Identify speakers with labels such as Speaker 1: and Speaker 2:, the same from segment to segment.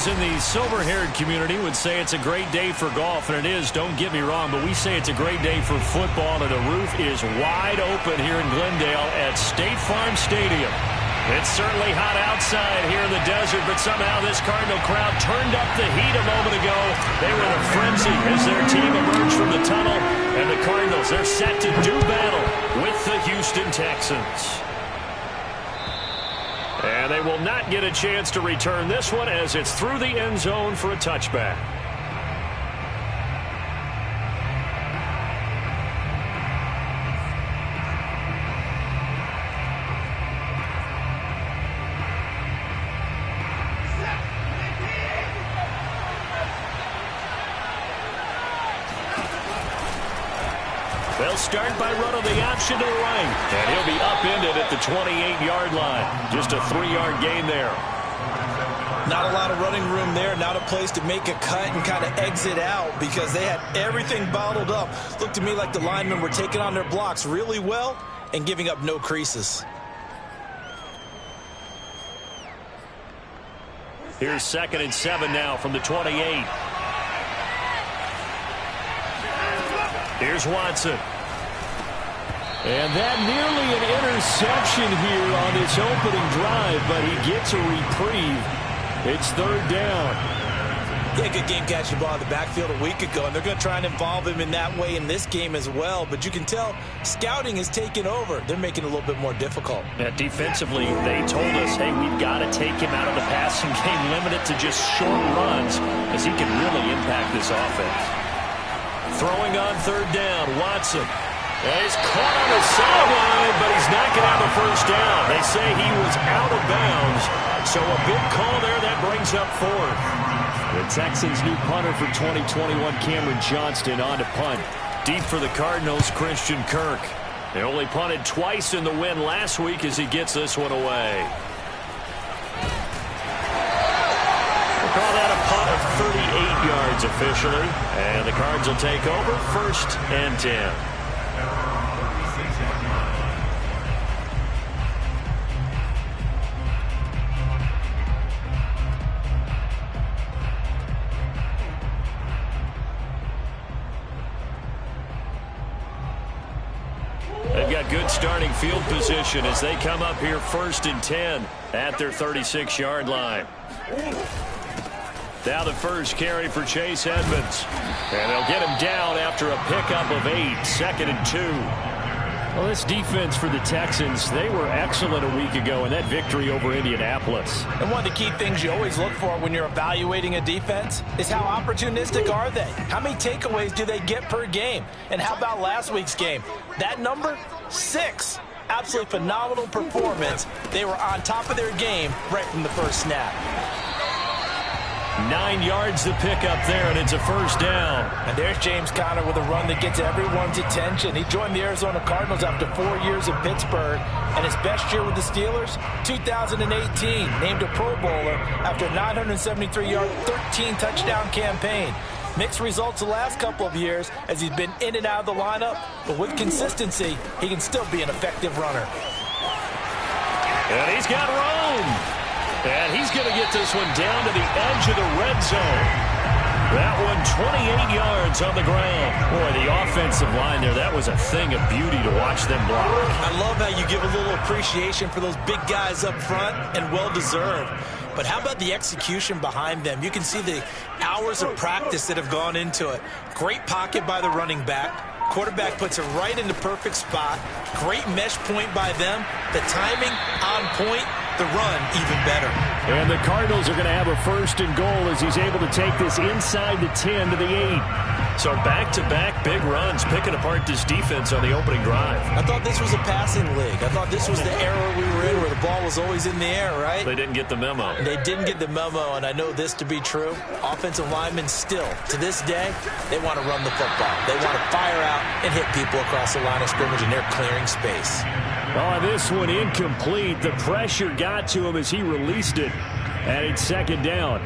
Speaker 1: Those in the silver-haired community would say it's a great day for golf, and it is, don't get me wrong, but we say it's a great day for football, and the roof is wide open here in Glendale at State Farm Stadium. It's certainly hot outside here in the desert, but somehow this Cardinal crowd turned up the heat a moment ago. They were in a frenzy as their team emerged from the tunnel, and the Cardinals, they're set to do battle with the Houston Texans. And they will not get a chance to return this one as it's through the end zone for a touchback. They'll start by running the option to the right. And he'll be upended at the 28-yard line. Just a 3-yard gain there.
Speaker 2: Not a lot of running room there. Not a place to make a cut and kind of exit out because they had everything bottled up. Looked to me like the linemen were taking on their blocks really well and giving up no creases.
Speaker 1: Here's 2nd and 7 now from the 28. Here's Watson. And that nearly an interception here on this opening drive, but he gets a reprieve. It's 3rd down.
Speaker 2: Yeah, good game catching ball in the backfield a week ago, and they're going to try and involve him in that way in this game as well. But you can tell scouting is taking over. They're making it a little bit more difficult.
Speaker 1: Yeah, defensively, they told us, hey, we've got to take him out of the passing game, limit it to just short runs, as he can really impact this offense. Throwing on 3rd down, Watson. And he's caught on the sideline, but he's not going to have a first down. They say he was out of bounds, so a big call there that brings up 4th. The Texans' new punter for 2021, Cameron Johnston, on to punt. Deep for the Cardinals, Christian Kirk. They only punted twice in the win last week as he gets this one away. Call that a punt of 38 yards officially. And the Cards will take over 1st and 10. They've got good starting field position as they come up here 1st and 10 at their 36-yard line. Now the first carry for Chase Edmonds. And they'll get him down after a pickup of 8, 2nd and 2. Well, this defense for the Texans, they were excellent a week ago in that victory over Indianapolis.
Speaker 2: And one of the key things you always look for when you're evaluating a defense is how opportunistic are they? How many takeaways do they get per game? And how about last week's game? That number? 6. Absolutely phenomenal performance. They were on top of their game right from the first snap.
Speaker 1: 9 yards to pick up there, and it's a first down.
Speaker 2: And there's James Conner with a run that gets everyone's attention. He joined the Arizona Cardinals after 4 years in Pittsburgh, and his best year with the Steelers, 2018, named a Pro Bowler after a 973-yard, 13-touchdown campaign. Mixed results the last couple of years as he's been in and out of the lineup, but with consistency, he can still be an effective runner.
Speaker 1: And he's got room. And he's going to get this one down to the edge of the red zone. That one 28 yards on the ground. Boy, the offensive line there, that was a thing of beauty to watch them block.
Speaker 2: I love how you give a little appreciation for those big guys up front, and well-deserved. But how about the execution behind them? You can see the hours of practice that have gone into it. Great pocket by the running back. Quarterback puts it right in the perfect spot. Great mesh point by them. The timing on point. The run even better.
Speaker 1: And the Cardinals are going to have a 1st and goal as he's able to take this inside the 10 to the 8. So back-to-back big runs, picking apart this defense on the opening drive.
Speaker 2: I thought this was a passing league. I thought this was the era we were in where the ball was always in the air, right?
Speaker 1: They didn't get the memo.
Speaker 2: They didn't get the memo, and I know this to be true. Offensive linemen still, to this day, they want to run the football. They want to fire out and hit people across the line of scrimmage, and they're clearing space.
Speaker 1: Oh, this one incomplete. The pressure got to him as he released it. And it's 2nd down.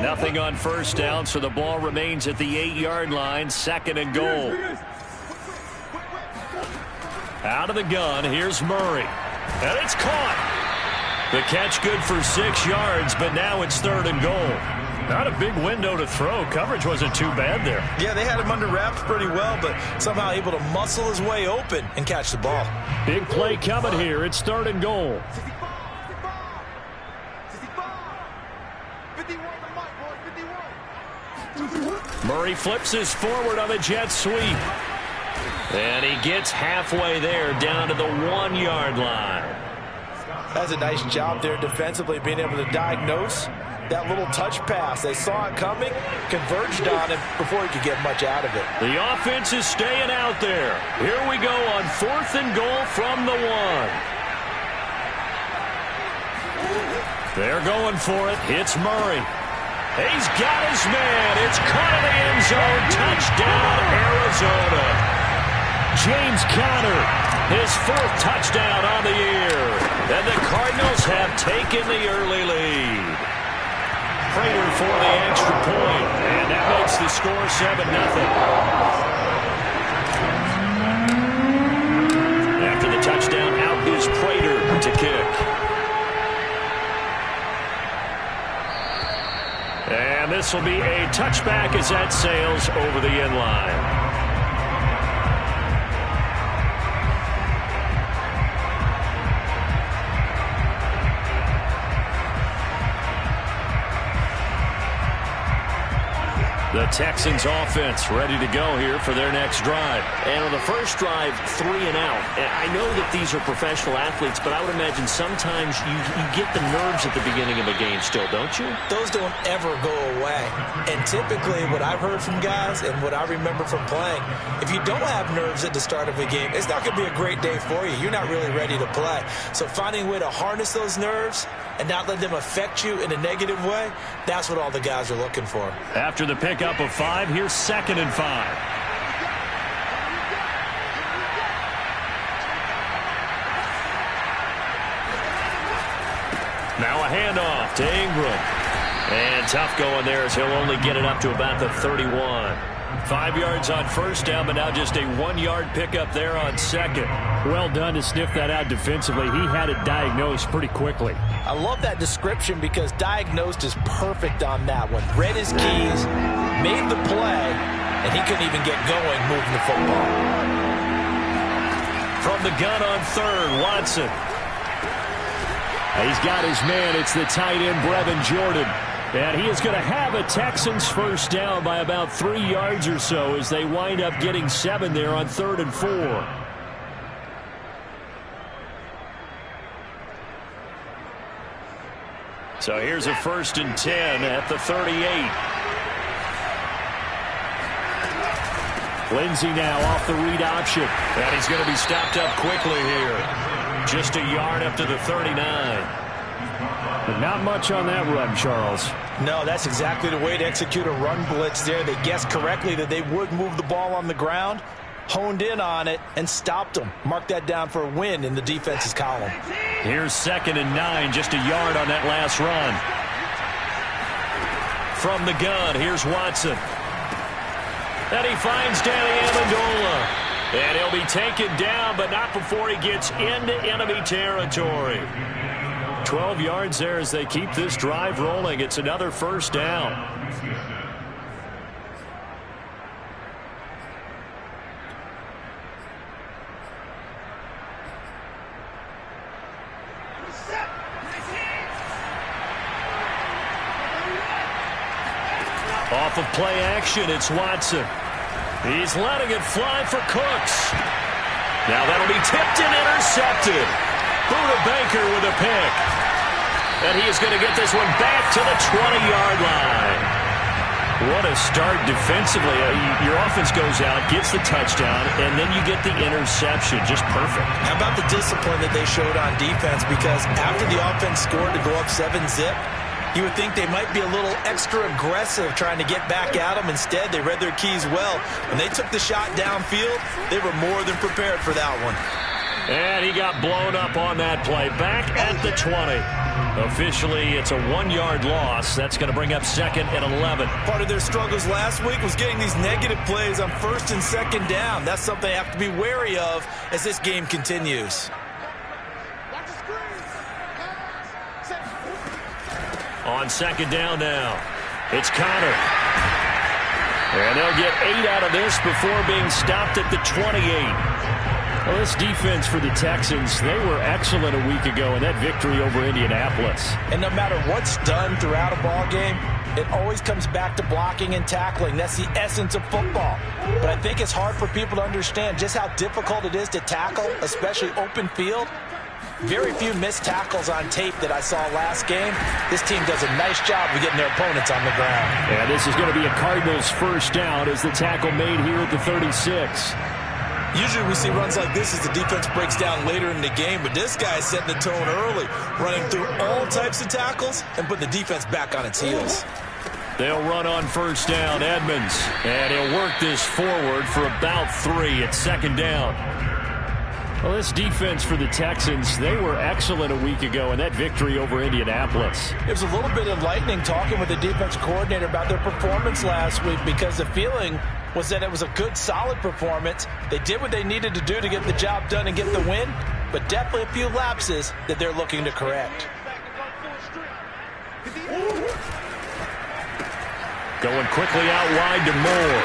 Speaker 1: Nothing on first down, so the ball remains at the 8-yard line. 2nd and goal. Out of the gun, here's Murray. And it's caught. The catch good for 6 yards, but now it's 3rd and goal. Not a big window to throw. Coverage wasn't too bad there.
Speaker 2: Yeah, they had him under wraps pretty well, but somehow able to muscle his way open and catch the ball.
Speaker 1: Big play coming here. It's 3rd and goal. Murray flips his forward on the jet sweep. And he gets halfway there down to the 1-yard line.
Speaker 2: That's a nice job there defensively, being able to diagnose that little touch pass. They saw it coming, converged on him before he could get much out of it.
Speaker 1: The offense is staying out there. Here we go on 4th and goal from the 1. They're going for it. It's Murray. He's got his man. It's caught in the end zone. Touchdown, Arizona. James Conner, his 4th touchdown on the year. And the Cardinals have taken the early lead. Prater for the extra point. And that makes the score 7-0. After the touchdown, out is Prater to kick. And this will be a touchback as that sails over the end line. The Texans offense ready to go here for their next drive.
Speaker 3: And on the first drive, 3 and out. And I know that these are professional athletes, but I would imagine sometimes you get the nerves at the beginning of a game still, don't you?
Speaker 2: Those don't ever go away. And typically what I've heard from guys and what I remember from playing, if you don't have nerves at the start of a game, it's not going to be a great day for you. You're not really ready to play. So finding a way to harness those nerves and not let them affect you in a negative way, that's what all the guys are looking for.
Speaker 1: After the pickup of 5, here's 2nd and 5. Now a handoff to Ingram. And tough going there as he'll only get it up to about the 31. 5 yards on first down, but now just a 1-yard pickup there on 2nd. Well done to sniff that out defensively. He had it diagnosed pretty quickly.
Speaker 2: I love that description because diagnosed is perfect on that one. Read his keys, made the play, and he couldn't even get going moving the football.
Speaker 1: From the gun on 3rd, Watson. He's got his man. It's the tight end, Brevin Jordan. And he is going to have a Texans first down by about 3 yards or so as they wind up getting 7 there on 3rd and 4. So here's a 1st and 10 at the 38. Lindsey now off the read option. And he's going to be stopped up quickly here. Just a yard up to the 39. But not much on that run, Charles.
Speaker 2: No, that's exactly the way to execute a run blitz there. They guessed correctly that they would move the ball on the ground, honed in on it, and stopped them. Mark that down for a win in the defense's column.
Speaker 1: Here's 2nd and 9, just a yard on that last run. From the gun, here's Watson. And he finds Danny Amendola. And he'll be taken down, but not before he gets into enemy territory. 12 yards there as they keep this drive rolling. It's another first down. Off of play action, it's Watson. He's letting it fly for Cooks. Now that'll be tipped and intercepted. Buda Baker with a pick. And he is going to get this one back to the 20-yard line. What a start defensively. Your offense goes out, gets the touchdown, and then you get the interception. Just perfect.
Speaker 2: How about the discipline that they showed on defense? Because after the offense scored to go up 7-zip, you would think they might be a little extra aggressive trying to get back at them. Instead, they read their keys well. When they took the shot downfield, they were more than prepared for that one.
Speaker 1: And he got blown up on that play. Back at the 20. Officially, it's a 1-yard loss. That's going to bring up 2nd and 11.
Speaker 2: Part of their struggles last week was getting these negative plays on 1st and 2nd down. That's something they have to be wary of as this game continues.
Speaker 1: On second down now, it's Connor. And they'll get 8 out of this before being stopped at the 28. Well, this defense for the Texans, they were excellent a week ago in that victory over Indianapolis.
Speaker 2: And no matter what's done throughout a ball game, it always comes back to blocking and tackling. That's the essence of football. But I think it's hard for people to understand just how difficult it is to tackle, especially open field. Very few missed tackles on tape that I saw last game. This team does a nice job of getting their opponents on the ground.
Speaker 1: And this is going to be a Cardinals first down as the tackle made here at the 36.
Speaker 4: Usually we see runs like this as the defense breaks down later in the game, but this guy's setting the tone early, running through all types of tackles and putting the defense back on its heels.
Speaker 1: They'll run on first down, Edmonds, and he'll work this forward for about 3 at second down. Well, this defense for the Texans, they were excellent a week ago in that victory over Indianapolis.
Speaker 2: It was a little bit enlightening talking with the defense coordinator about their performance last week because the feeling was that it was a good, solid performance. They did what they needed to do to get the job done and get the win, but definitely a few lapses that they're looking to correct.
Speaker 1: Going quickly out wide to Moore.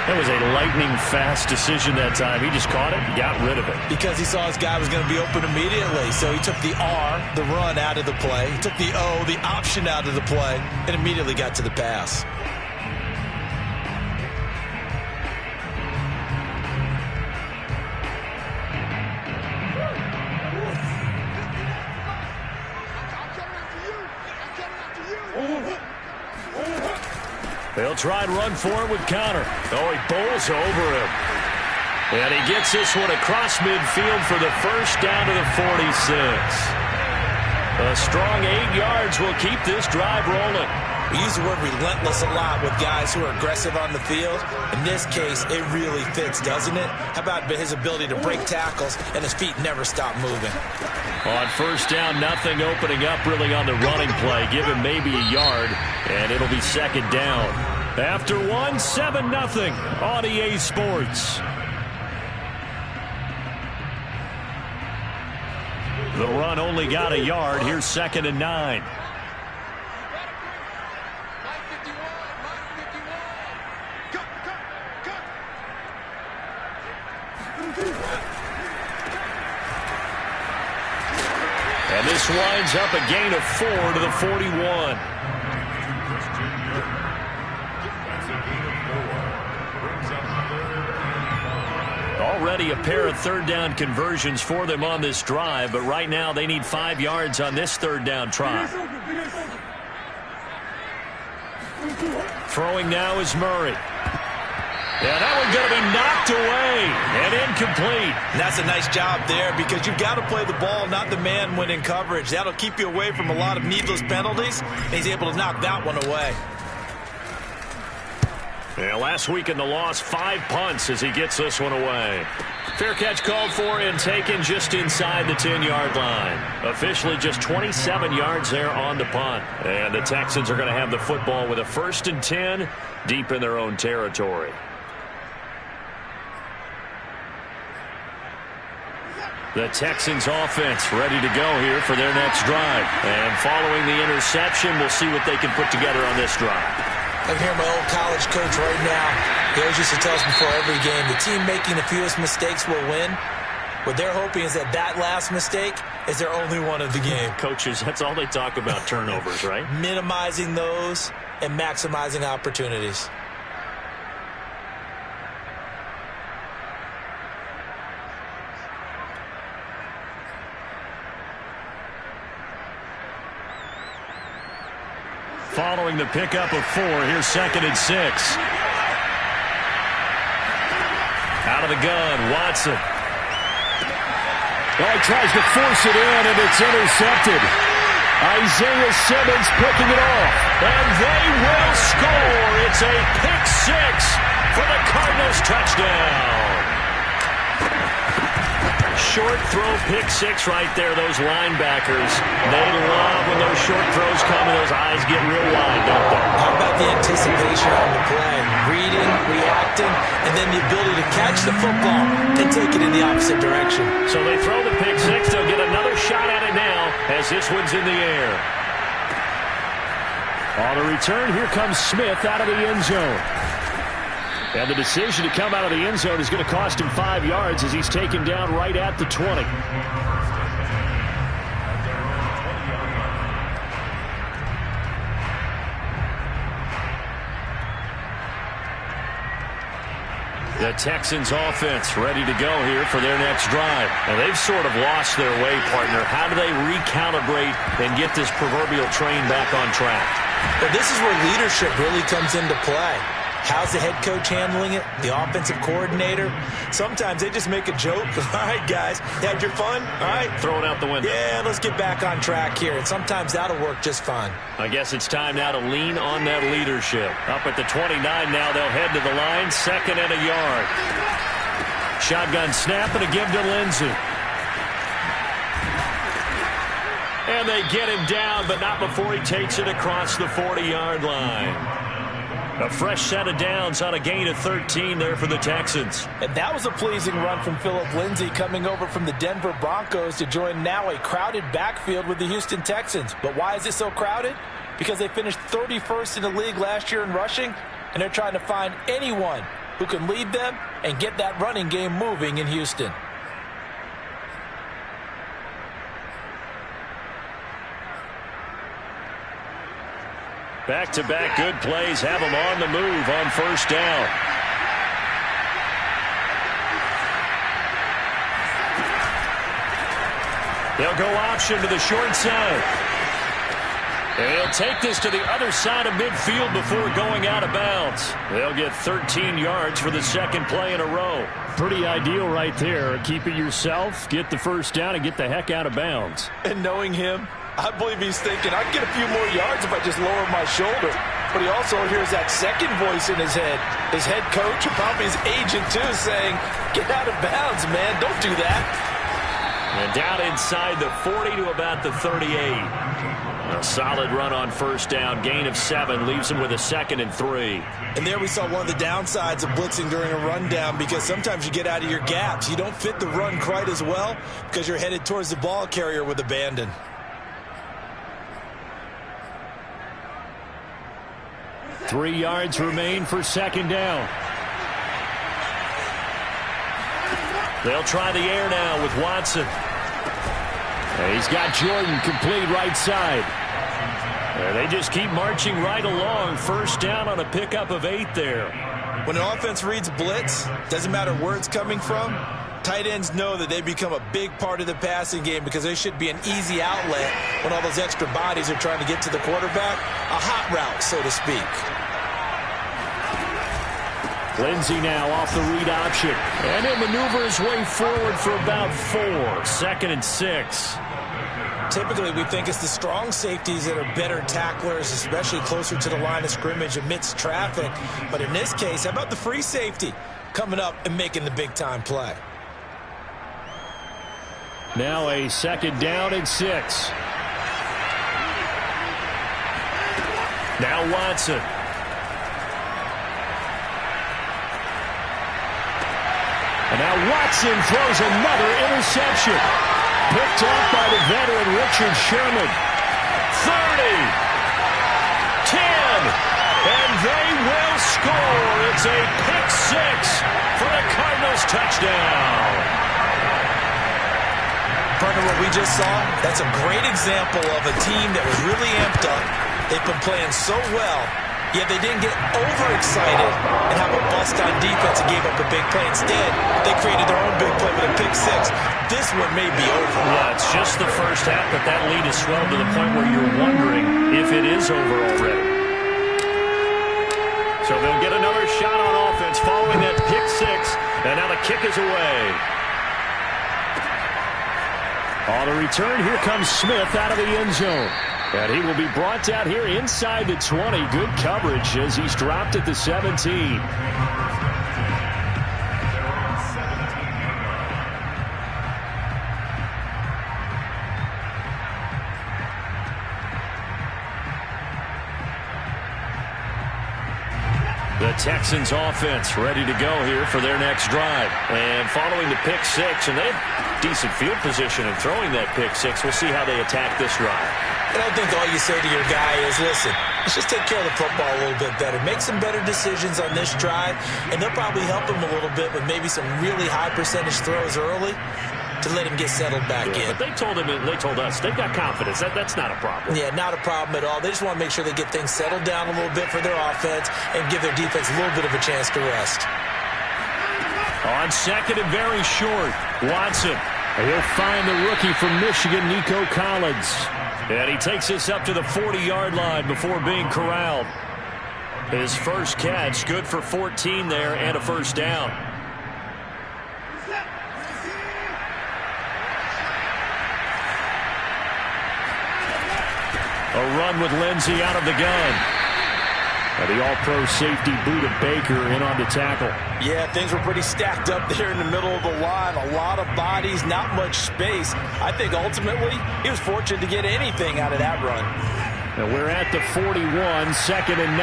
Speaker 1: That was a lightning-fast decision that time. He just caught it and got rid of it.
Speaker 4: Because he saw his guy was going to be open immediately. So he took the R, the run, out of the play. He took the O, the option, out of the play, and immediately got to the pass.
Speaker 1: They'll try and run for it with Connor. Oh, he bowls over him. And he gets this one across midfield for the first down to the 46. A strong 8 yards will keep this drive rolling.
Speaker 4: We use the word relentless a lot with guys who are aggressive on the field. In this case, it really fits, doesn't it? How about his ability to break tackles and his feet never stop moving?
Speaker 1: On first down, nothing opening up really on the running play. Give him maybe a yard, and it'll be second down. After 1, 7-0 on EA Sports. The run only got a yard. Here's 2nd and 9. And this winds up a gain of 4 to the 41. Already a pair of third down conversions for them on this drive, but right now they need 5 yards on this third down try. Throwing now is Murray. Yeah, that one's going to be knocked away and incomplete.
Speaker 4: And that's a nice job there because you've got to play the ball, not the man when in coverage. That'll keep you away from a lot of needless penalties, and he's able to knock that one away.
Speaker 1: Yeah, last week in the loss, 5 punts as he gets this one away. Fair catch called for and taken just inside the 10-yard line. Officially just 27 yards there on the punt. And the Texans are going to have the football with a 1st and 10 deep in their own territory. The Texans offense ready to go here for their next drive. And following the interception, we'll see what they can put together on this drive.
Speaker 2: I'm hearing my old college coach right now. He always used to tell us before every game, the team making the fewest mistakes will win. What they're hoping is that that last mistake is their only one of the game.
Speaker 1: Coaches, that's all they talk about, turnovers, right?
Speaker 2: Minimizing those and maximizing opportunities.
Speaker 1: Following the pickup of 4, here's 2nd and 6. Out of the gun, Watson. Oh, he tries to force it in, and it's intercepted. Isaiah Simmons picking it off, and they will score. It's a pick 6 for the Cardinals touchdown. Short throw, pick six right there, those linebackers. They love when those short throws come and those eyes get real wide, don't they?
Speaker 2: How about the anticipation on the play? Reading, reacting, and then the ability to catch the football and take it in the opposite direction.
Speaker 1: So they throw the pick six. They'll get another shot at it now as this one's in the air. On the return, here comes Smith out of the end zone. And the decision to come out of the end zone is going to cost him 5 yards as he's taken down right at the 20. The Texans offense ready to go here for their next drive. And they've sort of lost their way, partner. How do they recalibrate and get this proverbial train back on track?
Speaker 2: But this is where leadership really comes into play. How's the head coach handling it? The offensive coordinator? Sometimes they just make a joke. All right, guys, you had your fun? All right.
Speaker 1: Throw it out the window.
Speaker 2: Yeah, let's get back on track here. And sometimes that'll work just fine.
Speaker 1: I guess it's time now to lean on that leadership. Up at the 29 now, they'll head to the line. 2nd and a yard. Shotgun snap and a give to Lindsey. And they get him down, but not before he takes it across the 40-yard line. A fresh set of downs on a gain of 13 there for the Texans.
Speaker 2: And that was a pleasing run from Phillip Lindsay coming over from the Denver Broncos to join now a crowded backfield with the Houston Texans. But why is it so crowded? Because they finished 31st in the league last year in rushing, and they're trying to find anyone who can lead them and get that running game moving in Houston.
Speaker 1: Back-to-back good plays have them on the move on first down. They'll go option to the short side. And he'll take this to the other side of midfield before going out of bounds. They'll get 13 yards for the second play in a row. Pretty ideal right there. Keep it yourself, get the first down, and get the heck out of bounds.
Speaker 2: And knowing him, I believe he's thinking, I can get a few more yards if I just lower my shoulder. But he also hears that second voice in his head. His head coach, and probably his agent too, saying, get out of bounds, man. Don't do that.
Speaker 1: And down inside the 40 to about the 38. A solid run on first down. Gain of 7 leaves him with a 2nd and 3.
Speaker 2: And there we saw one of the downsides of blitzing during a rundown, because sometimes you get out of your gaps. You don't fit the run quite as well because you're headed towards the ball carrier with abandon.
Speaker 1: Three yards remain for second down. They'll try the air now with Watson. He's got Jordan complete right side. They just keep marching right along. First down on a pickup of 8 there.
Speaker 2: When an offense reads blitz, doesn't matter where it's coming from, tight ends know that they become a big part of the passing game because they should be an easy outlet when all those extra bodies are trying to get to the quarterback. A hot route, so to speak.
Speaker 1: Lindsey now off the read option. And he'll maneuver his way forward for about 4. 2nd and 6.
Speaker 2: Typically, we think it's the strong safeties that are better tacklers, especially closer to the line of scrimmage amidst traffic. But in this case, how about the free safety coming up and making the big-time play?
Speaker 1: Now a 2nd down and 6. Now Watson. And now Watson throws another interception. Picked off by the veteran Richard Sherman. 30. 10. And they will score. It's a pick 6 for the Cardinals touchdown.
Speaker 2: Partner, what we just saw, that's a great example of a team that was really amped up. They've been playing so well, yet they didn't get overexcited and have a bust on defense and gave up a big play. Instead, they created their own big play with a pick 6. This one may be over.
Speaker 1: Yeah, it's just the first half, but that lead has swelled to the point where you're wondering if it is over already. So they'll get another shot on offense following that pick 6, and now the kick is away. On the return, here comes Smith out of the end zone. And he will be brought down here inside the 20. Good coverage as he's dropped at the 17. Texans offense ready to go here for their next drive. And following the pick six, and they have decent field position in throwing that pick six. We'll see how they attack this drive.
Speaker 2: And I think all you say to your guy is, listen, let's just take care of the football a little bit better. Make some better decisions on this drive, and they'll probably help him a little bit with maybe some really high percentage throws early to let him get settled back in.
Speaker 1: But they told us they've got confidence. That's not a problem.
Speaker 2: Yeah, not a problem at all. They just want to make sure they get things settled down a little bit for their offense and give their defense a little bit of a chance to rest.
Speaker 1: On second and very short, Watson. He'll find the rookie from Michigan, Nico Collins. And he takes this up to the 40-yard line before being corralled. His first catch, good for 14 there and a first down. A run with Lindsey out of the gun. The all-pro safety Buda Baker in on the tackle.
Speaker 2: Yeah, things were pretty stacked up there in the middle of the line. A lot of bodies, not much space. I think ultimately he was fortunate to get anything out of that run.
Speaker 1: And we're at the 41, second and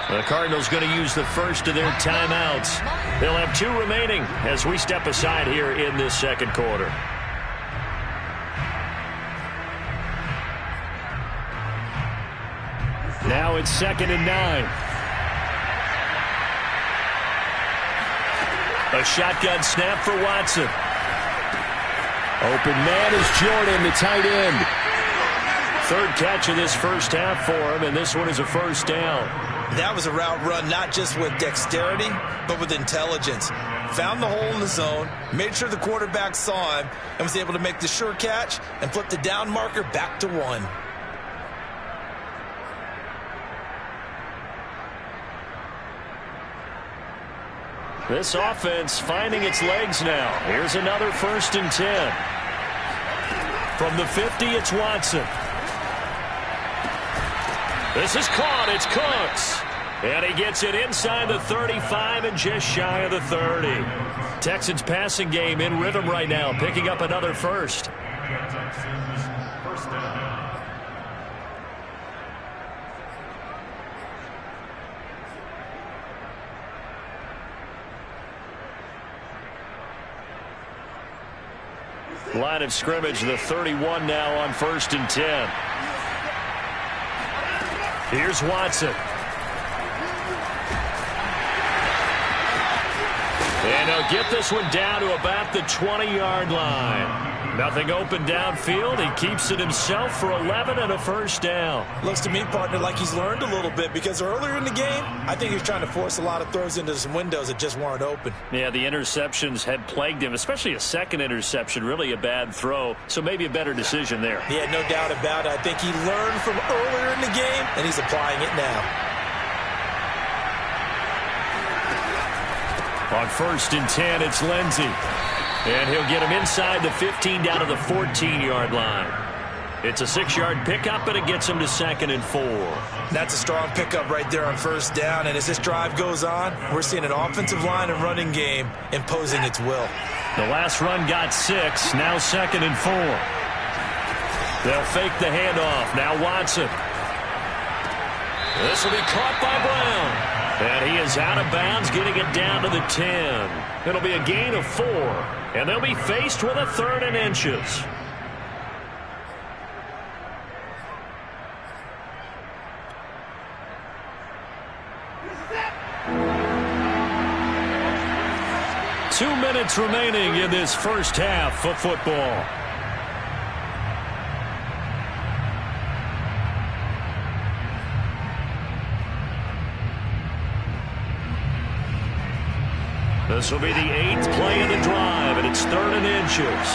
Speaker 1: 9. The Cardinals going to use the first of their timeouts. They'll have 2 remaining as we step aside here in this second quarter. Now it's second and 9. A shotgun snap for Watson. Open man is Jordan, the tight end. Third catch of this first half for him, and this one is a first down.
Speaker 2: That was a route run not just with dexterity, but with intelligence. Found the hole in the zone, made sure the quarterback saw him, and was able to make the sure catch and flip the down marker back to 1.
Speaker 1: This offense finding its legs now. Here's another first and 10. From the 50, it's Watson. This is caught. It's Cooks. And he gets it inside the 35 and just shy of the 30. Texans passing game in rhythm right now, picking up another first. Line of scrimmage, the 31 now on first and 10. Here's Watson. And he'll get this one down to about the 20-yard line. Nothing open downfield. He keeps it himself for 11 and a first down.
Speaker 2: Looks to me, partner, like he's learned a little bit, because earlier in the game, I think he was trying to force a lot of throws into some windows that just weren't open.
Speaker 1: Yeah, the interceptions had plagued him, especially a second interception, really a bad throw. So maybe a better decision there.
Speaker 2: Yeah, no doubt about it. I think he learned from earlier in the game, and he's applying it now.
Speaker 1: On first and 10, it's Lindsey. And he'll get him inside the 15 down to the 14-yard line. It's a 6-yard pickup, and it gets him to second and 4.
Speaker 2: That's a strong pickup right there on first down. And as this drive goes on, we're seeing an offensive line and running game imposing its will.
Speaker 1: The last run got 6, now second and 4. They'll fake the handoff. Now Watson. This will be caught by Brown. And he is out of bounds, getting it down to the 10. It'll be a gain of 4. And they'll be faced with a 3rd and inches. Two minutes remaining in this first half of football. This will be the 8th play of the drive, and it's 3rd and inches.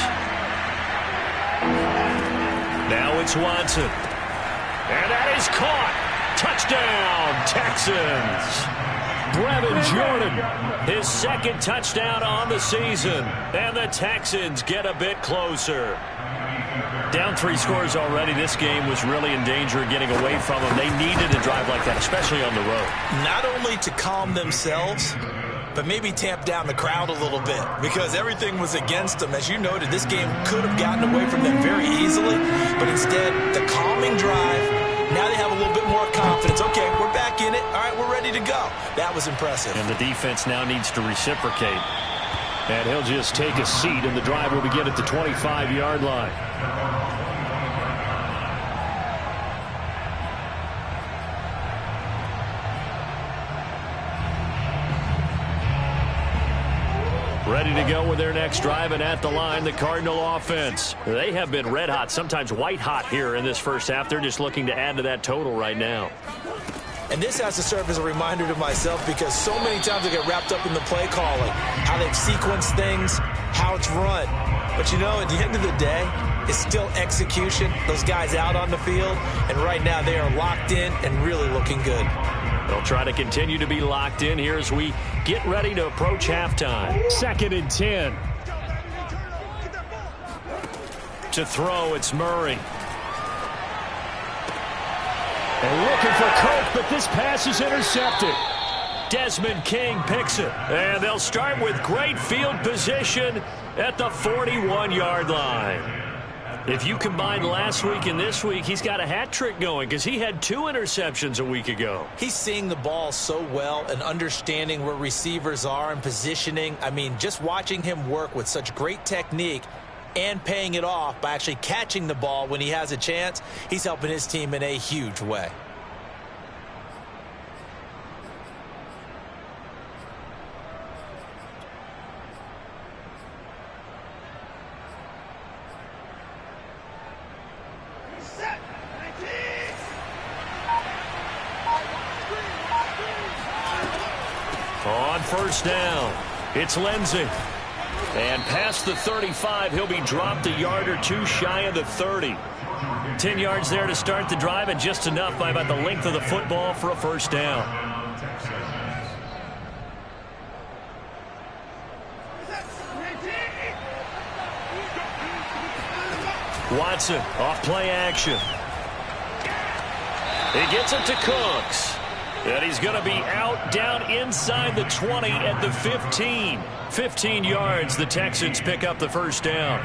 Speaker 1: Now it's Watson. And that is caught. Touchdown, Texans. Brevin Jordan, his 2nd touchdown on the season. And the Texans get a bit closer. Down 3 scores already. This game was really in danger of getting away from them. They needed a drive like that, especially on the road.
Speaker 2: Not only to calm themselves, but maybe tamp down the crowd a little bit, because everything was against them. As you noted, this game could have gotten away from them very easily, but instead, the calming drive Now they have a little bit more confidence. Okay, we're back in it. All right, we're ready to go. That was impressive.
Speaker 1: And the defense now needs to reciprocate. And he'll just take a seat, and the drive will begin at the 25-yard line. Ready to go with their next drive, and at the line, the Cardinal offense. They have been red hot, sometimes white hot here in this first half. They're just looking to add to that total right now.
Speaker 2: And this has to serve as a reminder to myself, because so many times I get wrapped up in the play calling, how they've sequenced things, how it's run. But, you know, at the end of the day, it's still execution. Those guys out on the field, and right now they are locked in and really looking good.
Speaker 1: They'll try to continue to be locked in here as we get ready to approach halftime. 2nd and 10. To throw, it's Murray. And looking for Coke, but this pass is intercepted. Desmond King picks it. And they'll start with great field position at the 41-yard line. If you combine last week and this week, he's got a hat trick going because he had 2 interceptions a week ago.
Speaker 2: He's seeing the ball so well and understanding where receivers are and positioning. I mean, just watching him work with such great technique and paying it off by actually catching the ball when he has a chance, he's helping his team in a huge way.
Speaker 1: On first down, it's Lindsey. And past the 35, he'll be dropped a yard or 2 shy of the 30. 10 yards there to start the drive, and just enough by about the length of the football for a first down. Watson off play action. He gets it to Cooks. And he's going to be out down inside the 20 at the 15. 15 yards, the Texans pick up the first down.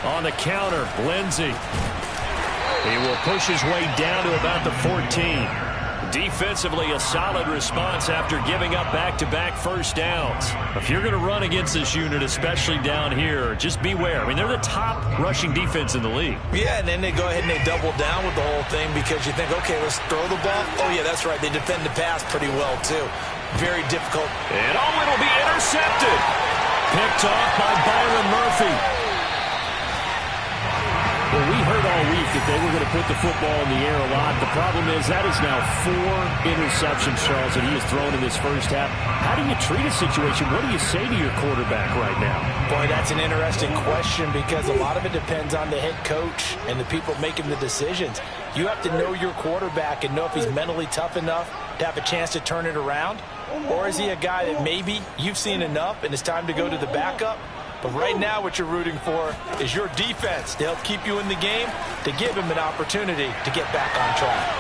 Speaker 1: On the counter, Lindsey. He will push his way down to about the 14. Defensively, a solid response after giving up back-to-back first downs. If you're going to run against this unit, especially down here, just beware. I mean, they're the top rushing defense in the league.
Speaker 2: Yeah, and then they go ahead and they double down with the whole thing because you think, okay, let's throw the ball. Oh, yeah, that's right. They defend the pass pretty well, too. Very difficult.
Speaker 1: And it'll be intercepted. Picked off by Byron Murphy. Well, we heard all week that they were going to put the football in the air a lot. The problem is that is now 4 interceptions, Charles, that he has thrown in this first half. How do you treat a situation? What do you say to your quarterback right now?
Speaker 2: Boy, that's an interesting question because a lot of it depends on the head coach and the people making the decisions. You have to know your quarterback and know if he's mentally tough enough to have a chance to turn it around. Or is he a guy that maybe you've seen enough and it's time to go to the backup? But right now what you're rooting for is your defense to help keep you in the game, to give him an opportunity to get back on track.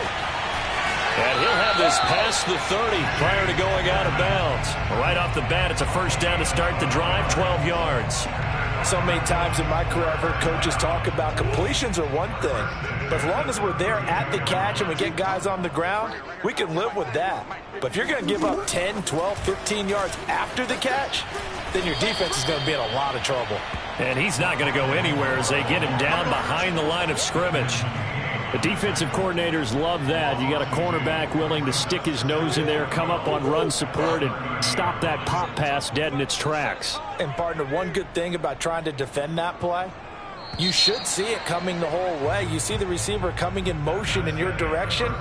Speaker 1: And he'll have this past the 30 prior to going out of bounds. Right off the bat, it's a first down to start the drive, 12 yards.
Speaker 2: So many times in my career I've heard coaches talk about completions are one thing. But as long as we're there at the catch and we get guys on the ground, we can live with that. But if you're going to give up 10, 12, 15 yards after the catch, then your defense is going to be in a lot of trouble.
Speaker 1: And he's not going to go anywhere as they get him down behind the line of scrimmage. The defensive coordinators love that. You got a cornerback willing to stick his nose in there, come up on run support, and stop that pop pass dead in its tracks.
Speaker 2: And, partner, one good thing about trying to defend that play, you should see it coming the whole way. You see the receiver coming in motion in your direction.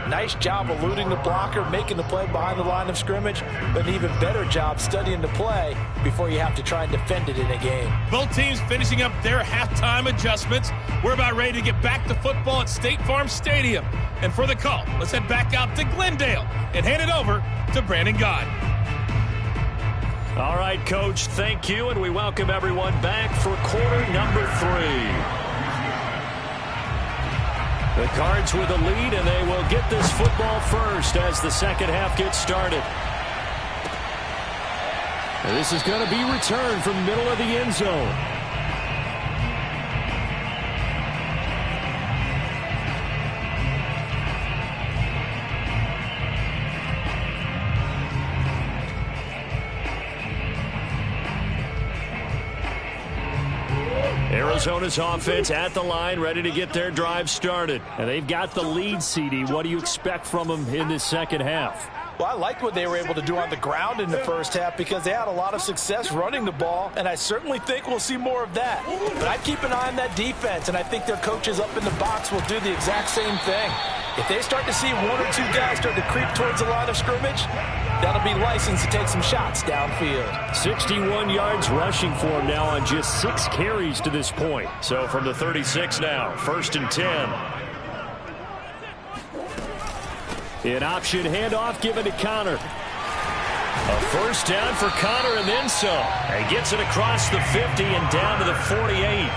Speaker 2: Nice job eluding the blocker, making the play behind the line of scrimmage, but an even better job studying the play before you have to try and defend it in a game.
Speaker 5: Both teams finishing up their halftime adjustments. We're about ready to get back to football at State Farm Stadium. And for the call, let's head back out to Glendale and hand it over to Brandon Gaud.
Speaker 1: All right, Coach, thank you, and we welcome everyone back for quarter number 3. The Cards with a lead, and they will get this football first as the second half gets started. And this is going to be returned from middle of the end zone. Arizona's offense at the line, ready to get their drive started. And they've got the lead, CD. What do you expect from them in this second half?
Speaker 2: Well, I liked what they were able to do on the ground in the first half because they had a lot of success running the ball, and I certainly think we'll see more of that. But I keep an eye on that defense, and I think their coaches up in the box will do the exact same thing. If they start to see one or two guys start to creep towards the line of scrimmage, that'll be licensed to take some shots downfield. 61 yards rushing for him now on just 6 carries to this point. So from the 36 now, 1st and 10. An option handoff given to Connor. A first down for Connor and then some. He gets it across the 50 and down to the 48.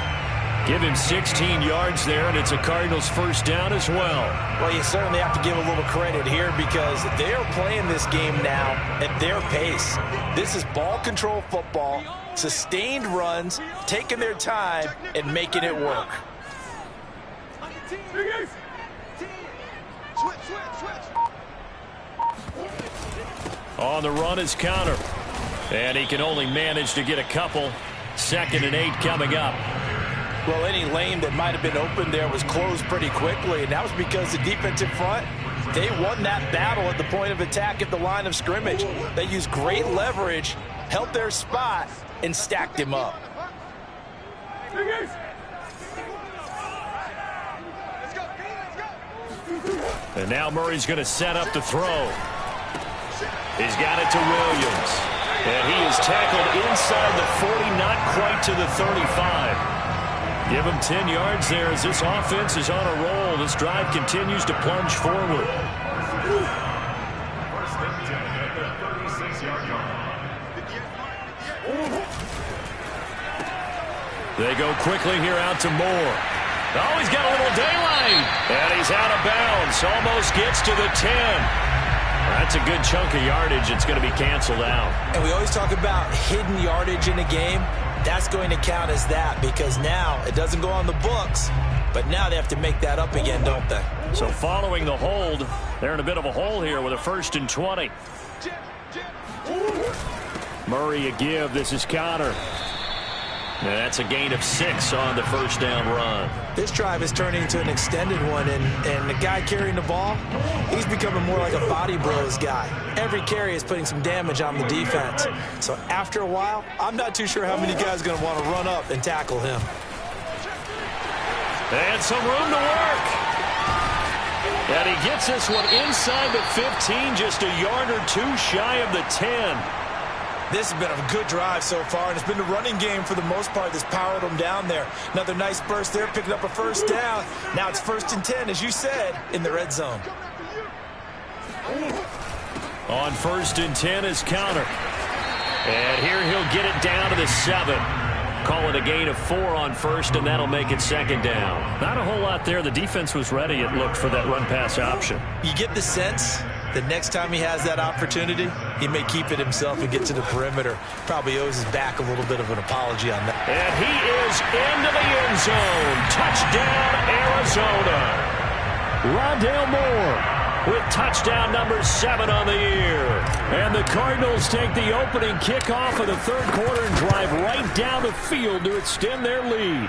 Speaker 2: Give him 16 yards there, and it's a Cardinals first down as well. Well, you certainly have to give a little credit here because they are playing this game now at their pace. This is ball control football, sustained runs, taking their time, and making it work. On the run is Connor. And he can only manage to get a couple. 2nd and 8 coming up. Well, any lane that might have been open there was closed pretty quickly, and that was because the defensive front, they won that battle at the point of attack at the line of scrimmage. They used great leverage, held their spot, and stacked him up. And now Murray's going to set up the throw. He's got it to Williams. And he is tackled inside the 40, not quite to the 35. Give him 10 yards there as this offense is on a roll. This drive continues to plunge forward. They go quickly here out to Moore. Oh, he's got a little daylight. And he's out of bounds. Almost gets to the 10. That's a good chunk of yardage. It's going to be canceled out. And we always talk about hidden yardage in a game. That's going to count as that because now it doesn't go on the books, but now they have to make that up again, don't they? So following the hold, they're in a bit of a hole here with a 1st and 20. Murray a give. This is Connor. And that's a gain of 6 on the first down run. This drive is turning into an extended one, and the guy carrying the ball, he's becoming more like a body bros guy. Every carry is putting some damage on the defense. So after a while, I'm not too sure how many guys are going to want to run up and tackle him. And some room to work. And he gets this one inside the 15, just a yard or two shy of the 10. This has been a good drive so far, and it's been the running game for the most part that's powered them down there. Another nice burst there, picking up a first down. Now it's 1st and 10, as you said, in the red zone. On 1st and 10 is Connor. And here he'll get it down to the 7. Call it a gain of 4 on 1st, and that'll make it 2nd down. Not a whole lot there. The defense was ready, it looked, for that run-pass option. You get the sense the next time he has that opportunity, he may keep it himself and get to the perimeter. Probably owes his back a little bit of an apology on that. And he is into the end zone. Touchdown, Arizona. Rondale Moore with touchdown number 7 on the year. And the Cardinals take the opening kickoff of the 3rd quarter and drive right down the field to extend their lead.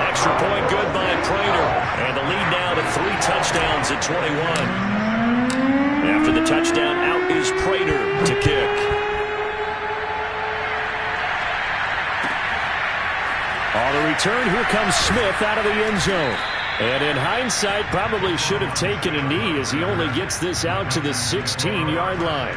Speaker 2: Extra point good by Prater. And the lead now to 3 touchdowns at 21. After the touchdown, out is Prater to kick. On the return, here comes Smith out of the end zone. And in hindsight, probably should have taken a knee as he only gets this out to the 16-yard line.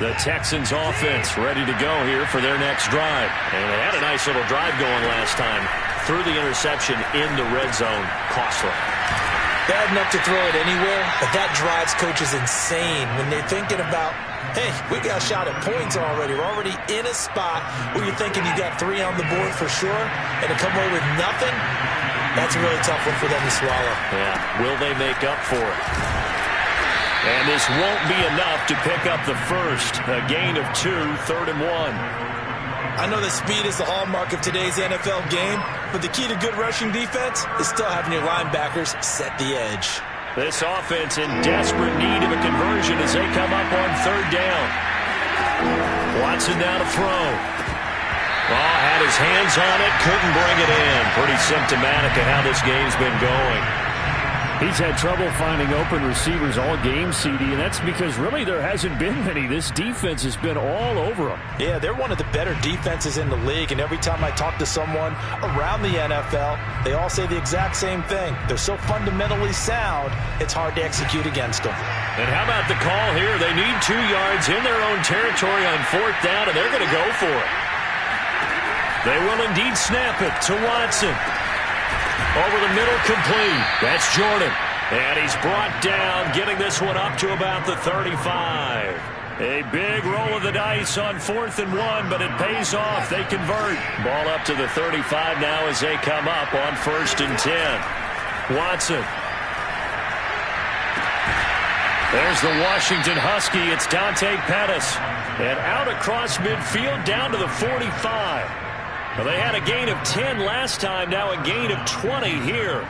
Speaker 2: The Texans offense ready to go here for their next drive. And they had a nice little drive going last time. Threw the interception in the red zone. Costly. Bad enough to throw it anywhere, but that drives coaches insane when they're thinking about, hey, we got a shot at points already. We're already in a spot where you're thinking you got 3 on the board for sure, and to come away with nothing, That's a really tough one for them to swallow.
Speaker 1: Yeah, will they make up for it? And this won't be enough to pick up the first. A gain of 2, 3rd and 1.
Speaker 2: I know that speed is the hallmark of today's NFL game, but the key to good rushing defense is still having your linebackers set the edge.
Speaker 1: This offense in desperate need of a conversion as they come up on 3rd down. Watson now to throw. Oh, had his hands on it, couldn't bring it in. Pretty symptomatic of how this game's been going.
Speaker 5: He's had trouble finding open receivers all game, CD, and that's because really there hasn't been many. This defense has been all over him.
Speaker 2: Yeah, they're one of the better defenses in the league, and every time I talk to someone around the NFL, they all say the exact same thing. They're so fundamentally sound, it's hard to execute against them.
Speaker 1: And how about the call here? They need 2 yards in their own territory on 4th down, and they're going to go for it. They will indeed snap it to Watson. Over the middle, complete. That's Jordan. And he's brought down, getting this one up to about the 35. A big roll of the dice on 4th and 1, but it pays off. They convert. Ball up to the 35 now as they come up on 1st and 10. Watson. There's the Washington Husky. It's Dante Pettis. And out across midfield down to the 45. Well, they had a gain of 10 last time, now a gain of 20 here.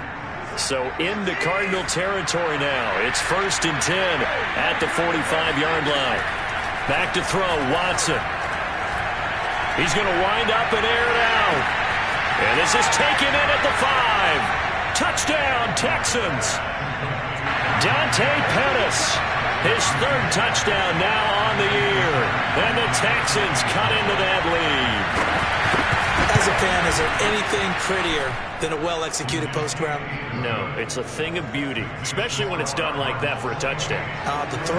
Speaker 1: So into Cardinal territory now. It's 1st and 10 at the 45-yard line. Back to throw, Watson. He's going to wind up and air it out. And this is taken in at the 5. Touchdown, Texans. Dante Pettis, his 3rd touchdown now on the year. And the Texans cut into that lead.
Speaker 2: As a fan, is there anything prettier than a well-executed post route?
Speaker 1: No, it's a thing of beauty, especially when it's done like that for a touchdown.
Speaker 2: The throw,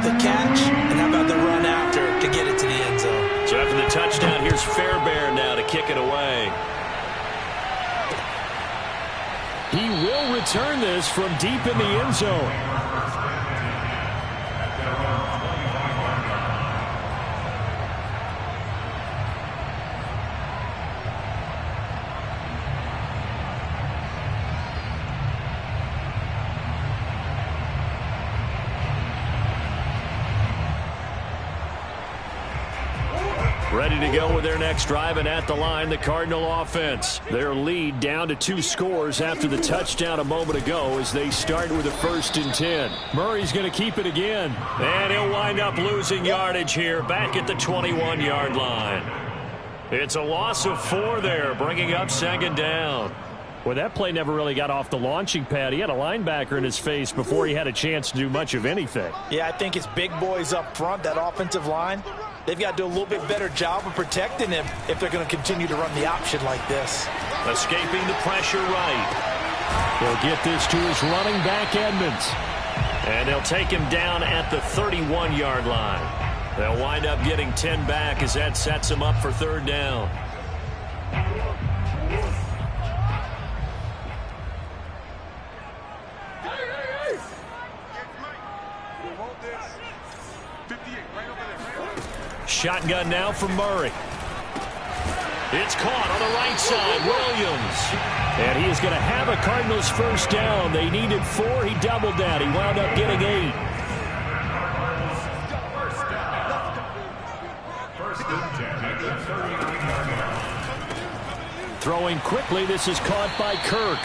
Speaker 2: the catch, and how about the run after to get it to the end zone?
Speaker 1: So after the touchdown, here's Fairbairn now to kick it away.
Speaker 5: He will return this from deep in the end zone. Ready to go with their next drive, and at the line, the Cardinal offense. Their lead down to 2 scores after the touchdown a moment ago as they start with a 1st and 10. Murray's going to keep it again.
Speaker 1: And he'll wind up losing yardage here back at the 21-yard line. It's a loss of 4 there, bringing up 2nd down.
Speaker 5: Well, that play never really got off the launching pad. He had a linebacker in his face before he had a chance to do much of anything.
Speaker 2: Yeah, I think it's big boys up front, that offensive line. They've got to do a little bit better job of protecting him if they're going to continue to run the option like this.
Speaker 1: Escaping the pressure right.
Speaker 5: He'll get this to his running back, Edmonds.
Speaker 1: And they'll take him down at the 31-yard line. They'll wind up getting 10 back as that sets him up for 3rd down. Shotgun now from Murray. It's caught on the right side. Williams.
Speaker 5: And he is going to have a Cardinals 1st down. They needed 4. He doubled that. He wound up getting 8. Throwing quickly. This is caught by Kirk.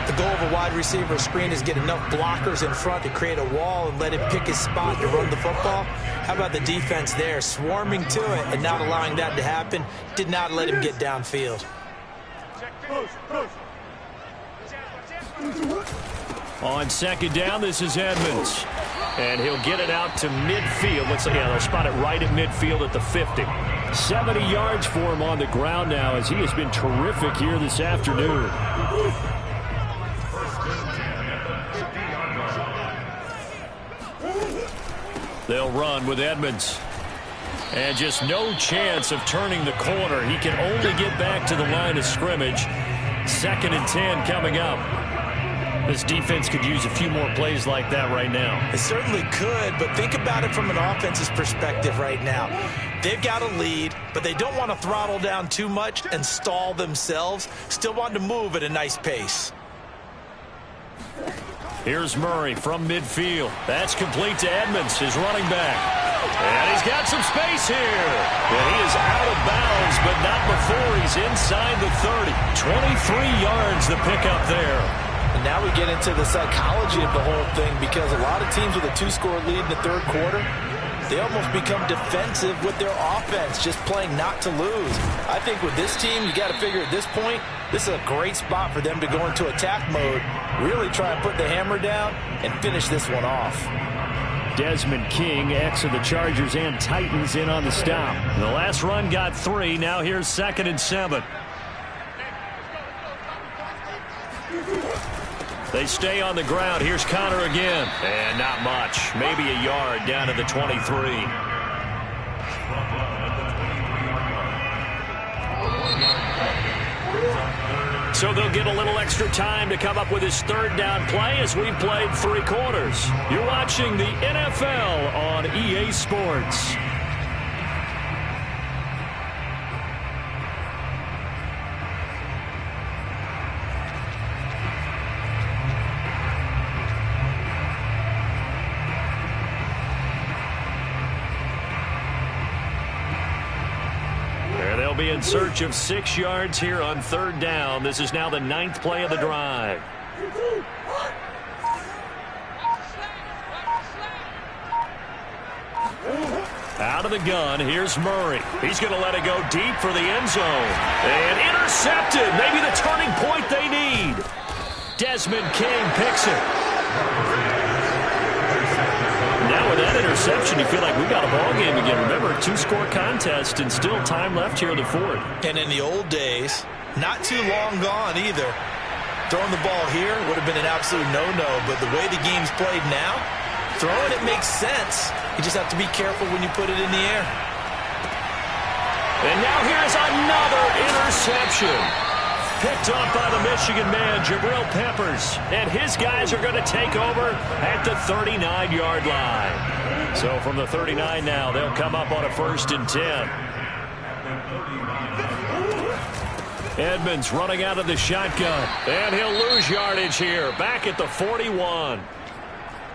Speaker 2: The goal of a wide receiver screen is get enough blockers in front to create a wall and let him pick his spot to run the football. How about the defense there, swarming to it and not allowing that to happen? Did not let him get downfield.
Speaker 1: On 2nd down, this is Edmonds. And he'll get it out to midfield. Looks like, yeah, they'll spot it right at midfield at the 50.
Speaker 5: 70 yards for him on the ground now as he has been terrific here this afternoon.
Speaker 1: They'll run with Edmonds. And just no chance of turning the corner. He can only get back to the line of scrimmage. 2nd and 10 coming up. This defense could use a few more plays like that right now.
Speaker 2: It certainly could, but think about it from an offense's perspective right now. They've got a lead, but they don't want to throttle down too much and stall themselves. Still want to move at a nice pace.
Speaker 5: Here's Murray from midfield. That's complete to Edmonds, his running back. And he's got some space here. And he is out of bounds, but not before he's inside the 30. 23 yards the pickup there.
Speaker 2: And now we get into the psychology of the whole thing, because a lot of teams with a 2-score lead in the third quarter, they almost become defensive with their offense, just playing not to lose. I think with this team, you got to figure at this point, this is a great spot for them to go into attack mode, really try and put the hammer down and finish this one off.
Speaker 5: Desmond King, ex of the Chargers and Titans, in on the stop. The last run got 3. Now here's 2nd and 7. They stay on the ground. Here's Connor again. And not much. Maybe a yard down to the 23. So they'll get a little extra time to come up with his third down play as we've played 3 quarters. You're watching the NFL on EA Sports. Be in search of 6 yards here on 3rd down. This is now the 9th play of the drive. Out of the gun, here's Murray. He's going to let it go deep for the end zone. And intercepted. Maybe the turning point they need. Desmond King picks it. Now with that interception, you feel like we got a ball game again. Remember, 2-score contest and still time left here in the 4th.
Speaker 2: And in the old days, not too long gone either, throwing the ball here would have been an absolute no-no. But the way the game's played now, throwing it makes sense. You just have to be careful when you put it in the air.
Speaker 5: And now here's another interception. Picked off by the Michigan man, Jabril Peppers. And his guys are going to take over at the 39-yard line. So from the 39 now, they'll come up on a 1st and 10. Edmonds running out of the shotgun. And he'll lose yardage here. Back at the 41.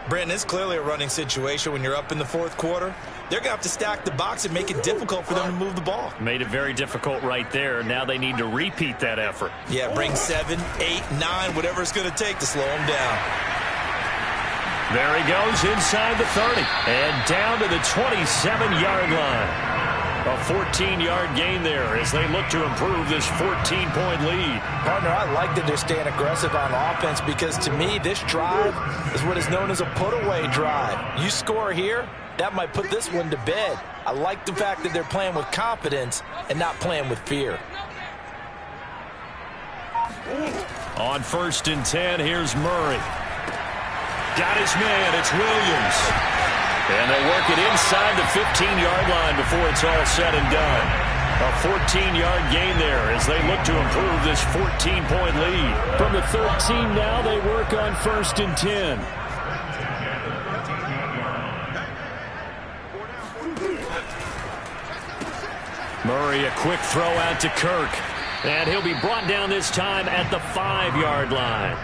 Speaker 2: Brandon, it's clearly a running situation when you're up in the 4th quarter. They're going to have to stack the box and make it difficult for them to move the ball.
Speaker 5: Made it very difficult right there. Now they need to repeat that effort.
Speaker 2: Yeah, bring 7, 8, 9, whatever it's going to take to slow them down.
Speaker 5: There he goes inside the 30 and down to the 27-yard line. A 14-yard gain there as they look to improve this 14-point lead.
Speaker 2: Partner, I like that they're staying aggressive on offense, because to me, this drive is what is known as a put-away drive. You score here, that might put this one to bed. I like the fact that they're playing with confidence and not playing with fear.
Speaker 5: On 1st and 10, here's Murray. Got his man, it's Williams. And they work it inside the 15-yard line before it's all said and done. A 14-yard gain there as they look to improve this 14-point lead. From the 13 now, they work on 1st and 10. Murray, a quick throw out to Kirk. And he'll be brought down this time at the 5-yard line.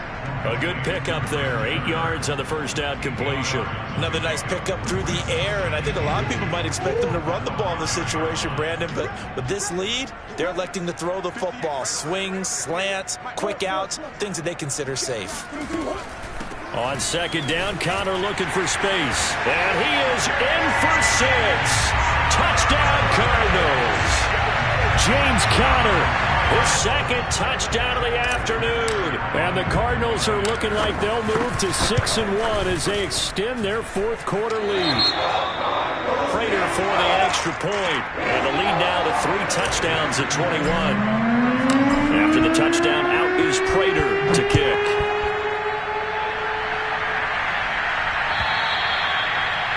Speaker 5: A good pickup there. 8 yards on the first down completion.
Speaker 2: Another nice pickup through the air, and I think a lot of people might expect them to run the ball in this situation, Brandon, but with this lead, they're electing to throw the football. Swings, slants, quick outs, things that they consider safe.
Speaker 5: On 2nd down, Connor looking for space. And he is in for 6. Touchdown, Cardinals. James Conner, his 2nd touchdown of the afternoon. And the Cardinals are looking like they'll move to 6-1 as they extend their 4th quarter lead. Prater for the extra point. And the lead now to 3 touchdowns at 21. After the touchdown, out is Prater to kick.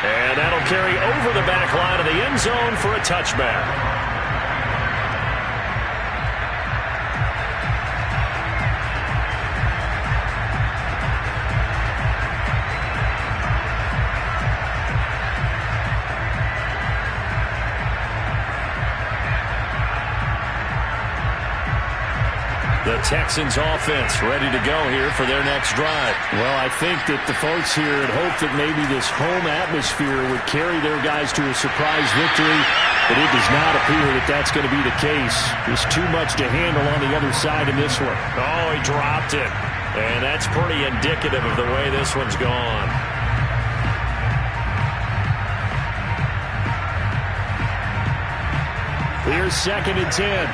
Speaker 5: And that'll carry over the back line of the end zone for a touchback.
Speaker 1: The Texans offense ready to go here for their next drive.
Speaker 5: Well, I think that the folks here had hoped that maybe this home atmosphere would carry their guys to a surprise victory, but it does not appear that that's going to be the case. There's too much to handle on the other side in this one.
Speaker 1: Oh, he dropped it. And that's pretty indicative of the way this one's gone.
Speaker 5: Here's 2nd and 10.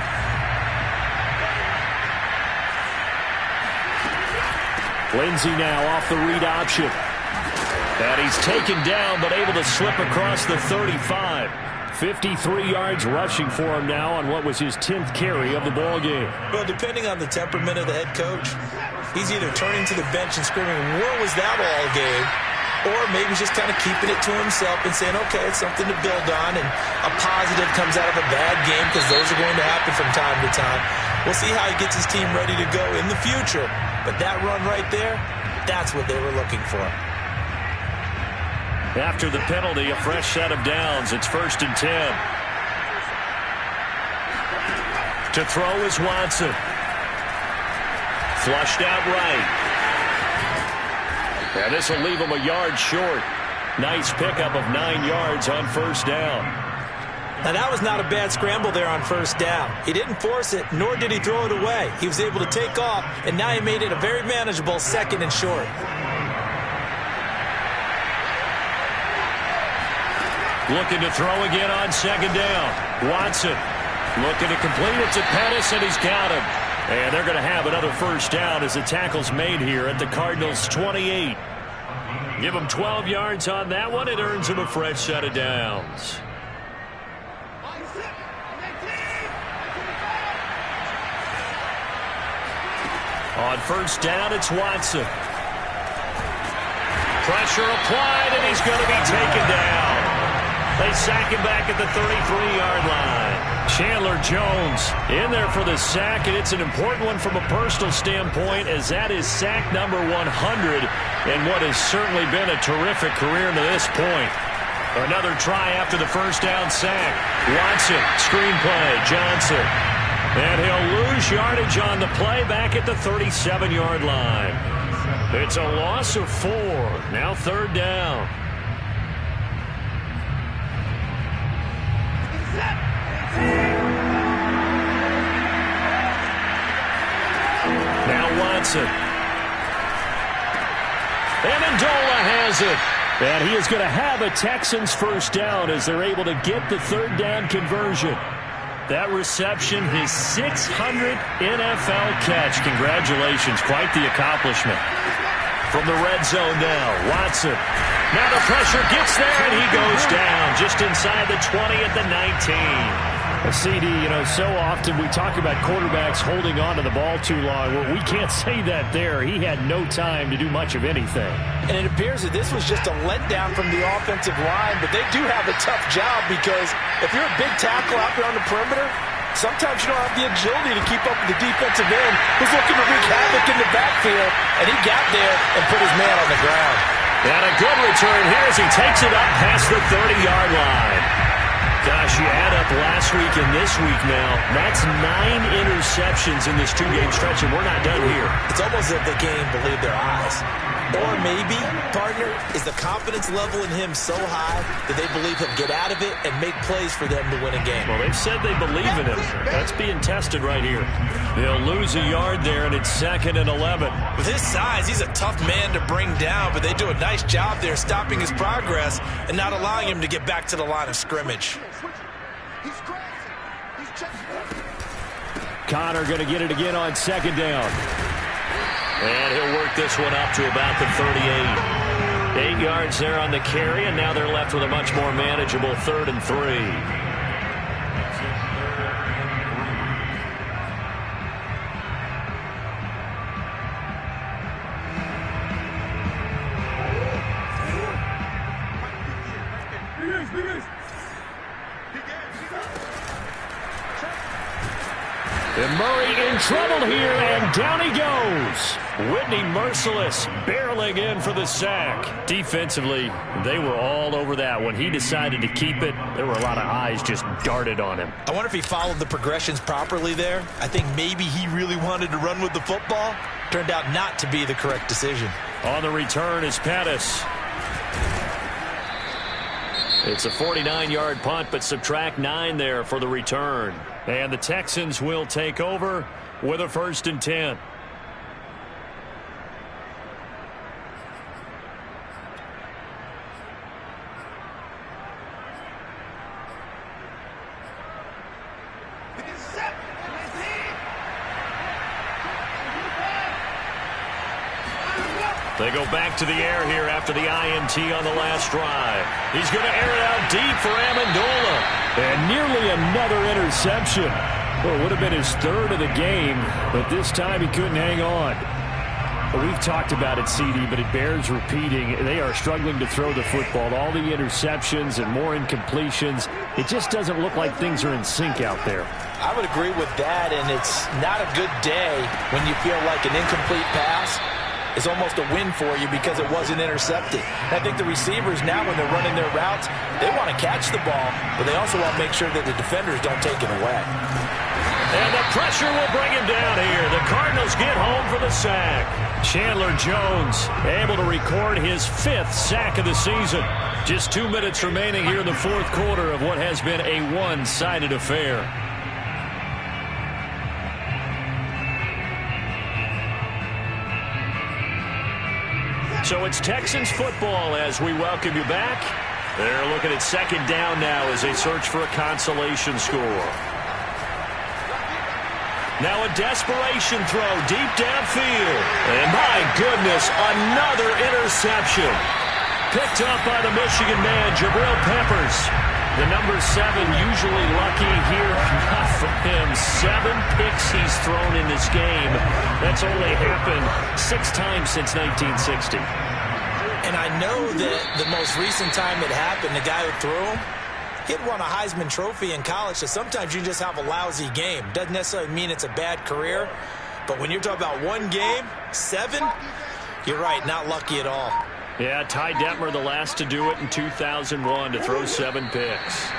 Speaker 5: Lindsey now off the read option.
Speaker 1: And he's taken down, but able to slip across the 35.
Speaker 5: 53 yards rushing for him now on what was his 10th carry of the ball game.
Speaker 4: Well, depending on the temperament of the head coach, he's either turning to the bench and screaming, "What was that all game?" Or maybe just kind of keeping it to himself and saying, okay, it's something to build on, and a positive comes out of a bad game, because those are going to happen from time to time. We'll see how he gets his team ready to go in the future. But that run right there, that's what they were looking for.
Speaker 1: After the penalty, a fresh set of downs. It's 1st and 10. To throw is Watson. Flushed out right. And this will leave him a yard short. Nice pickup of 9 yards on 1st down.
Speaker 2: Now, that was not a bad scramble there on 1st down. He didn't force it, nor did he throw it away. He was able to take off, and now he made it a very manageable 2nd and short.
Speaker 1: Looking to throw again on 2nd down. Watson looking to complete it to Pettis, and he's got him. And they're going to have another 1st down as the tackle's made here at the Cardinals' 28. Give him 12 yards on that one. It earns him a fresh set of downs. On 1st down, it's Watson. Pressure applied, and he's going to be taken down. They sack him back at the 33-yard line. Chandler Jones in there for the sack, and it's an important one from a personal standpoint, as that is sack number 100 in what has certainly been a terrific career to this point. Another try after the 1st down sack. Watson, screenplay, Johnson. And he'll lose yardage on the play back at the 37-yard line. It's a loss of 4. Now 3rd down. Now Watson. Amendola has it.
Speaker 5: And he is going to have a Texans 1st down as they're able to get the 3rd down conversion.
Speaker 1: That reception, his 600th NFL catch. Congratulations. Quite the accomplishment. From the red zone now, Watson. Now the pressure gets there, and he goes down just inside the 20 at the 19.
Speaker 5: CD, you know, so often we talk about quarterbacks holding on to the ball too long. Well, we can't say that there. He had no time to do much of anything.
Speaker 2: And it appears that this was just a letdown from the offensive line, but they do have a tough job, because if you're a big tackle out there on the perimeter, sometimes you don't have the agility to keep up with the defensive end who's looking to wreak havoc in the backfield, and he got there and put his man on the ground.
Speaker 1: And a good return here as he takes it up past the 30-yard line. Gosh, you add up last week and this week now, that's 9 interceptions in this 2-game stretch, and we're not done here.
Speaker 2: It's almost as if the game believed their eyes. Or maybe, partner, is the confidence level in him so high that they believe he'll get out of it and make plays for them to win a game.
Speaker 1: Well, they've said they believe in him. That's being tested right here. They'll lose a yard there, and it's 2nd and 11.
Speaker 4: With his size, he's a tough man to bring down, but they do a nice job there stopping his progress and not allowing him to get back to the line of scrimmage.
Speaker 5: Connor going to get it again on 2nd down.
Speaker 1: And he'll work this one up to about the 38. 8 yards there on the carry, and now they're left with a much more manageable 3rd and 3.
Speaker 5: And Murray in trouble here, and down he goes. Whitney merciless, barreling in for the sack. Defensively, they were all over that. When he decided to keep it, there were a lot of eyes just darted on him.
Speaker 4: I wonder if he followed the progressions properly there. I think maybe he really wanted to run with the football. Turned out not to be the correct decision.
Speaker 5: On the return is Pettis. It's a 49-yard punt, but subtract 9 there for the return. And the Texans will take over with a 1st and 10. They go back to the air here after the INT on the last drive. He's going to air it out deep for Amendola. And nearly another interception. Well, it would have been his 3rd of the game, but this time he couldn't hang on. Well, we've talked about it, CD, but it bears repeating. They are struggling to throw the football. All the interceptions and more incompletions. It just doesn't look like things are in sync out there.
Speaker 2: I would agree with that, and it's not a good day when you feel like an incomplete pass is almost a win for you because it wasn't intercepted. And I think the receivers now, when they're running their routes, they want to catch the ball, but they also want to make sure that the defenders don't take it away.
Speaker 5: And the pressure will bring him down here. The Cardinals get home for the sack. Chandler Jones able to record his 5th sack of the season. Just 2 minutes remaining here in the 4th quarter of what has been a one-sided affair. So it's Texans football as we welcome you back. They're looking at 2nd down now as they search for a consolation score. Now a desperation throw deep downfield. And my goodness, another interception. Picked up by the Michigan man, Jabril Peppers. The number 7 usually lucky here. Not for him. 7 picks he's thrown in this game. That's only happened 6 times since 1960.
Speaker 2: And I know that the most recent time it happened, the guy who threw him, he'd won a Heisman Trophy in college, so sometimes you just have a lousy game. Doesn't necessarily mean it's a bad career, but when you're talking about one game, 7, you're right, not lucky at all.
Speaker 5: Yeah, Ty Detmer the last to do it in 2001 to throw 7 picks.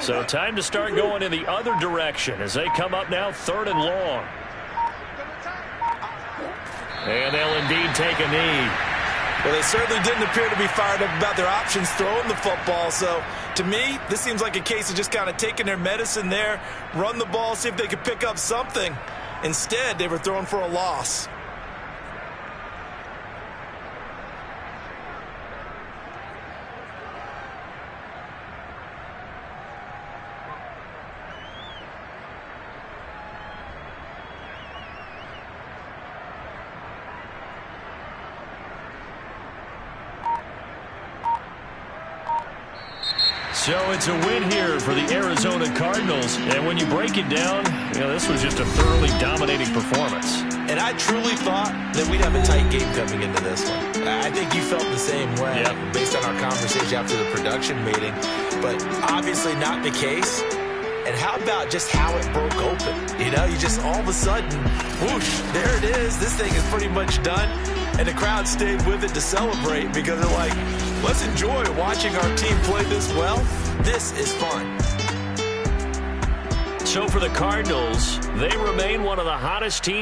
Speaker 5: So time to start going in the other direction as they come up now 3rd and long. And they'll indeed take a knee.
Speaker 2: Well, they certainly didn't appear to be fired up about their options throwing the football. So, to me, this seems like a case of just kind of taking their medicine there, run the ball, see if they could pick up something. Instead, they were throwing for a loss.
Speaker 5: So it's a win here for the Arizona Cardinals. And when you break it down, you know, this was just a thoroughly dominating performance.
Speaker 2: And I truly thought that we'd have a tight game coming into this one. I think you felt the same way based on our conversation after the production meeting. But obviously not the case. And how about just how it broke open? You know, you just all of a sudden, whoosh, there it is. This thing is pretty much done. And the crowd stayed with it to celebrate because they're like, let's enjoy watching our team play this well. This is fun.
Speaker 5: So for the Cardinals, they remain one of the hottest teams